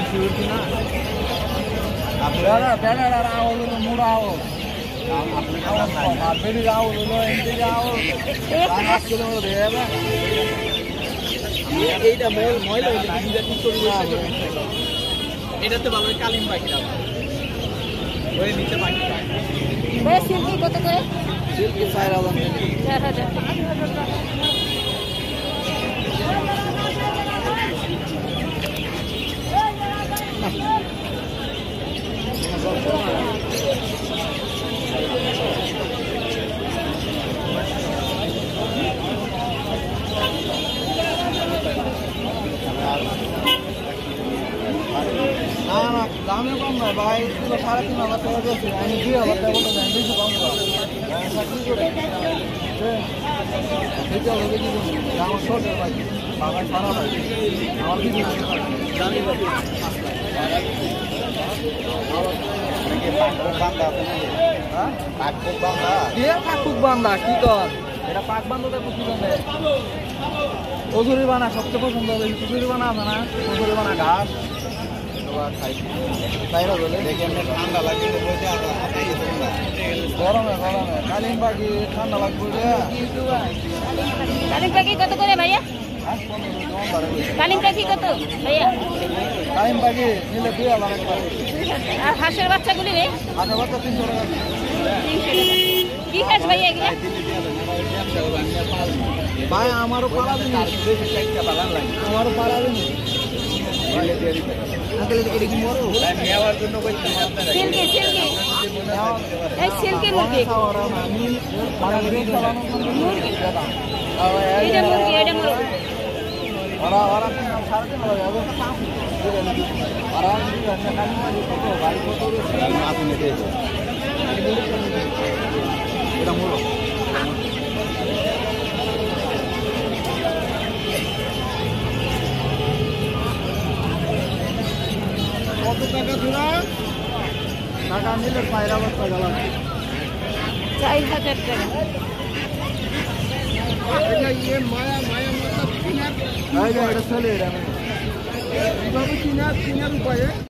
Sure কিনা আপনারা banner আর আওয়াজ হলো মোড়া আওয়াজ আপনি আওয়াজ আর বেরির আওয়াজ হলো এনটি আওয়াজ আওয়াজ করে দেবে এইটা ময়লা এটাতে ভালো কালিম পাখি ওই নিচে পাখি সিল্কি কত করে? সিল্কি 4000 না দামে কম নয় ভাই 3,500 টাকা দিয়েছি আমি 2,000 টাকা বলতে যাই বেশি কম আমার ছোটের ভাই বাবা খারাপ হয় আমার দিদি দামি পাকুক বান্ধা কি কর এটা পাক বান্ধাটা কি জানে কচুরি বানা সবচেয়ে পছন্দ হবে কচুরি বানা আছে না কচুরি বানা ঘাস ঠান্ডা লাগে গরমে কালিম পাখি ঠান্ডা লাগবে কালিম পাখি কত করে ভাইয়া? কালিম পাখি কত ভাইয়া? কালিম পাখি নিলে 2,000 টাকা। আর হাঁসের বাচ্চাগুলি রে? হাঁসের বাচ্চা 300 টাকা। 300 টাকা। কি হাঁস ভাইয়া এগুলা? ভাই আমারও পালা দিন আমারও পালা দিন সিল্কি সিল্কি এই সিল্কি মুরগি মুরগি এটা মুরগি এটা মুরগি কত টাকা জোড়া টাকা নিলে 4,000 টাকা লাগবে 4,000 টাকা এটা চলে এটা কিভাবে কিনার উপায়ে